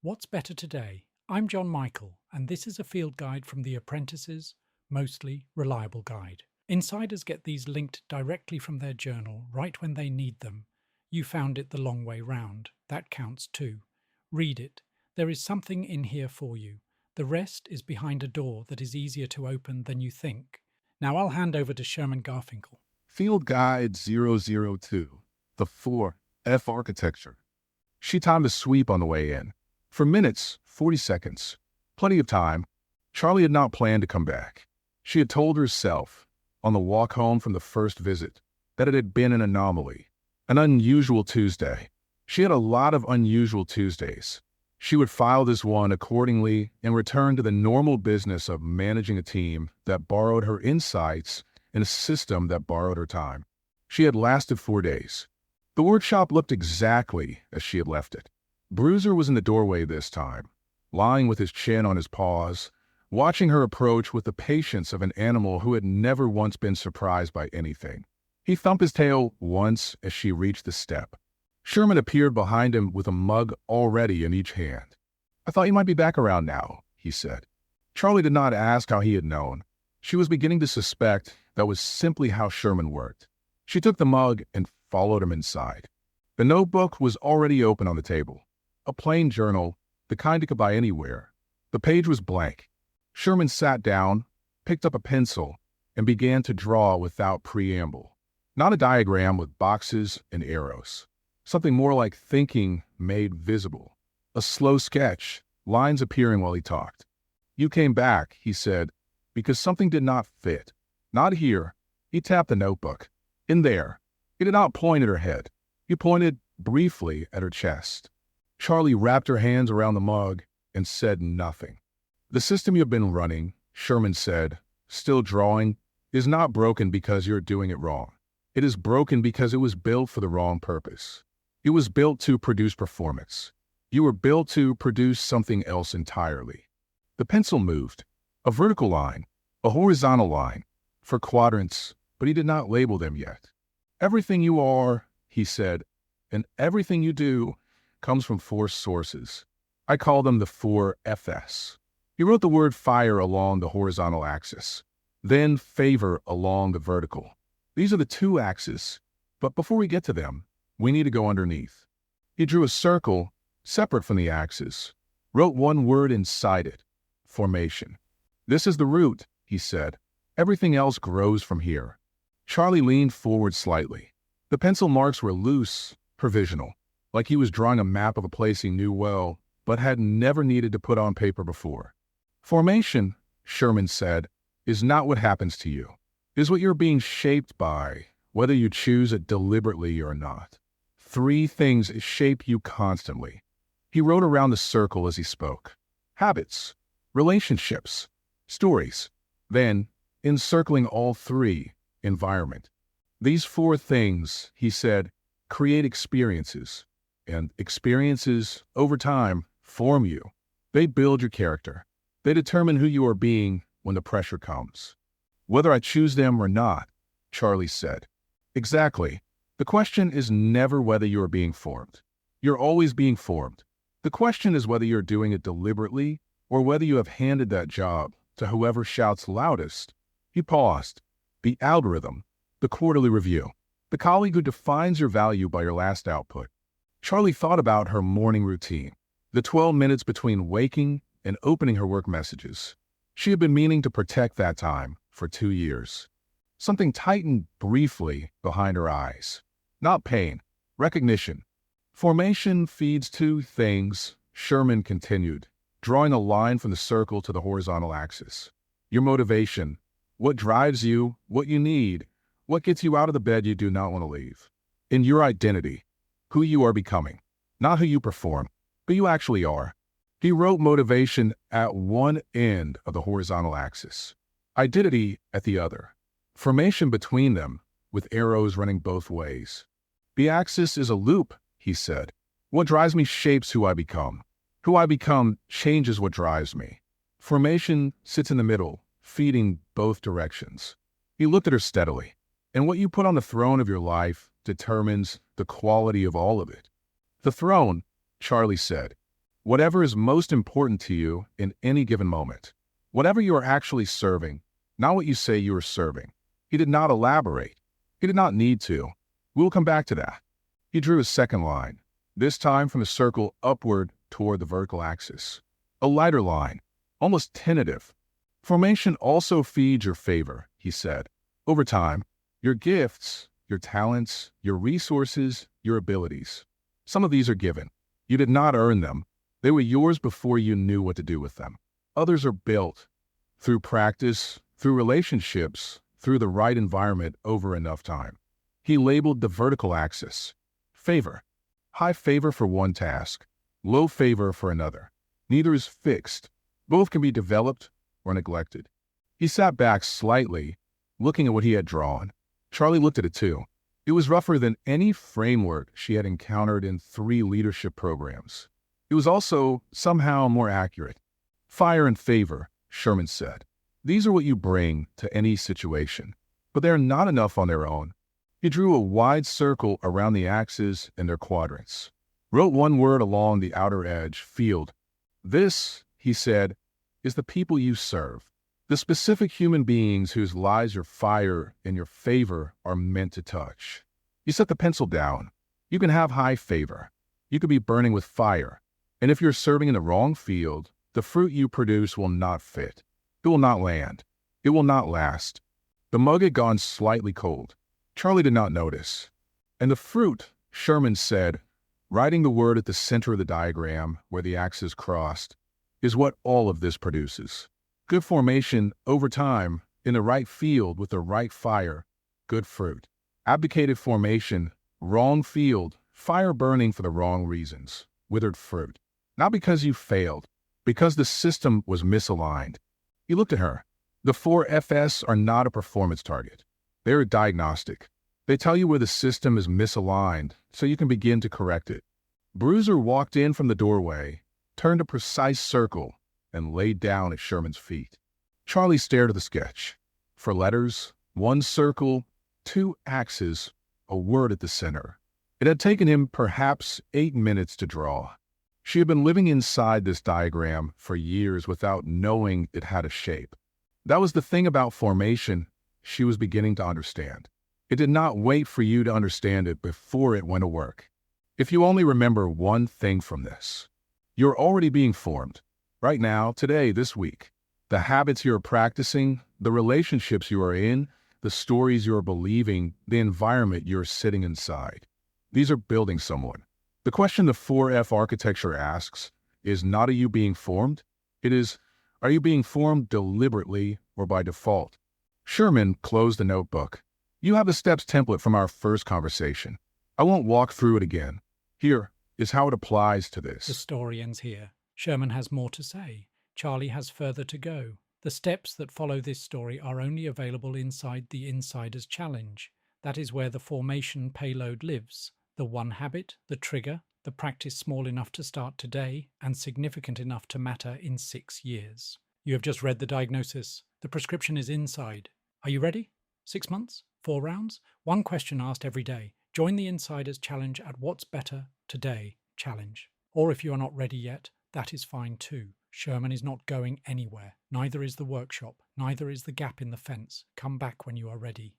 What's better today? I'm John Michael, and this is a field guide from the Apprentices, mostly reliable guide. Insiders get these linked directly from their journal right when they need them. You found it the long way round. That counts too. Read it. There is something in here for you. The rest is behind a door that is easier to open than you think. Now I'll hand over to Sherman Garfinkel. Field Guide 002, the 4F architecture. She timed the sweep on the way in. For minutes, 40 seconds. Plenty of time. Charlie had not planned to come back. She had told herself, on the walk home from the first visit, that it had been an anomaly, an unusual Tuesday. She had a lot of unusual Tuesdays. She would file this one accordingly and return to the normal business of managing a team that borrowed her insights in a system that borrowed her time. She had lasted 4 days. The workshop looked exactly as she had left it. Bruiser was in the doorway this time, lying with his chin on his paws, watching her approach with the patience of an animal who had never once been surprised by anything. He thumped his tail once as she reached the step. Sherman appeared behind him with a mug already in each hand. "I thought you might be back around now," he said. Charlie did not ask how he had known. She was beginning to suspect that was simply how Sherman worked. She took the mug and followed him inside. The notebook was already open on the table. A plain journal, the kind you could buy anywhere. The page was blank. Sherman sat down, picked up a pencil, and began to draw without preamble. Not a diagram with boxes and arrows. Something more like thinking made visible. A slow sketch, lines appearing while he talked. "You came back," he said, "because something did not fit. Not here." He tapped the notebook. "In there." He did not point at her head. He pointed briefly at her chest. Charlie wrapped her hands around the mug and said nothing. "The system you've been running," Sherman said, still drawing, "is not broken because you're doing it wrong. It is broken because it was built for the wrong purpose. It was built to produce performance. You were built to produce something else entirely." The pencil moved. A vertical line, a horizontal line, for quadrants, but he did not label them yet. "Everything you are," he said, "and everything you do comes from 4 sources. I call them the 4FS. He wrote the word fire along the horizontal axis, then favor along the vertical. These are the 2 axes, but before we get to them, we need to go underneath. He drew a circle separate from the axis, wrote one word inside it, formation. "This is the root," he said. "Everything else grows from here." Charlie leaned forward slightly. The pencil marks were loose, provisional, like he was drawing a map of a place he knew well, but had never needed to put on paper before. "Formation," Sherman said, "is not what happens to you. It is what you're being shaped by, whether you choose it deliberately or not. 3 things shape you constantly." He wrote around the circle as he spoke. Habits, relationships, stories. Then, encircling all 3, environment. "These 4 things," he said, "create experiences. And experiences, over time, form you. They build your character. They determine who you are being when the pressure comes." "Whether I choose them or not," Charlie said. "Exactly. The question is never whether you are being formed. You're always being formed. The question is whether you're doing it deliberately or whether you have handed that job to whoever shouts loudest." He paused. "The algorithm, the quarterly review, the colleague who defines your value by your last output." Charlie thought about her morning routine, the 12 minutes between waking and opening her work messages. She had been meaning to protect that time for 2 years. Something tightened briefly behind her eyes. Not pain, recognition. "Formation feeds 2 things," Sherman continued, drawing a line from the circle to the horizontal axis. "Your motivation, what drives you, what you need, what gets you out of the bed you do not want to leave. And your identity, who you are becoming, not who you perform, but you actually are." He wrote motivation at one end of the horizontal axis, identity at the other, formation between them, with arrows running both ways. "The axis is a loop," he said. "What drives me shapes who I become. Who I become changes what drives me. Formation sits in the middle, feeding both directions." He looked at her steadily. "And what you put on the throne of your life determines the quality of all of it." "The throne," Charlie said. Whatever is most important to you in any given moment. Whatever you are actually serving, not what you say you are serving. He did not elaborate. He did not need to. We will come back to that. He drew a second line, this time from the circle upward toward the vertical axis. A lighter line, almost tentative. Formation also feeds your favor, he said. Over time, your gifts, your talents, your resources, your abilities. Some of these are given. You did not earn them. They were yours before you knew what to do with them. Others are built through practice, through relationships, through the right environment over enough time. He labeled the vertical axis favor. High favor for one task, low favor for another. Neither is fixed. Both can be developed or neglected. He sat back slightly, looking at what he had drawn. Charlie looked at it too. It was rougher than any framework she had encountered in 3 leadership programs. It was also somehow more accurate. Fire and favor, Sherman said. These are what you bring to any situation, but they are not enough on their own. He drew a wide circle around the axes and their quadrants. Wrote one word along the outer edge, field. This, he said, is the people you serve. The specific human beings whose lives your fire and your favor are meant to touch. You set the pencil down. You can have high favor. You could be burning with fire. And if you're serving in the wrong field, the fruit you produce will not fit. It will not land. It will not last. The mug had gone slightly cold. Charlie did not notice. And the fruit, Sherman said, writing the word at the center of the diagram where the axes crossed, is what all of this produces. Good formation over time, in the right field with the right fire, good fruit. Abdicated formation, wrong field, fire burning for the wrong reasons, withered fruit. Not because you failed, because the system was misaligned. He looked at her. The 4 FS are not a performance target. They're a diagnostic. They tell you where the system is misaligned so you can begin to correct it. Bruiser walked in from the doorway, turned a precise circle, and laid down at Sherman's feet. Charlie stared at the sketch. For letters, 1 circle, 2 axes, a word at the center. It had taken him perhaps 8 minutes to draw. She had been living inside this diagram for years without knowing it had a shape. That was the thing about formation she was beginning to understand. It did not wait for you to understand it before it went to work. If you only remember one thing from this, you're already being formed. Right now, today, this week. The habits you're practicing, the relationships you are in, the stories you're believing, the environment you're sitting inside. These are building someone. The question the 4F architecture asks is not are you being formed? It is, are you being formed deliberately or by default? Sherman closed the notebook. You have the steps template from our first conversation. I won't walk through it again. Here is how it applies to this. The story ends here. Sherman has more to say. Charlie has further to go. The steps that follow this story are only available inside the Insider's Challenge. That is where the formation payload lives. The 1 habit, the trigger, the practice small enough to start today and significant enough to matter in 6 years. You have just read the diagnosis. The prescription is inside. Are you ready? 6 months? 4 rounds? 1 question asked every day. Join the Insider's Challenge at What's Better Today Challenge. Or if you are not ready yet, that is fine too. Sherman is not going anywhere. Neither is the workshop. Neither is the gap in the fence. Come back when you are ready.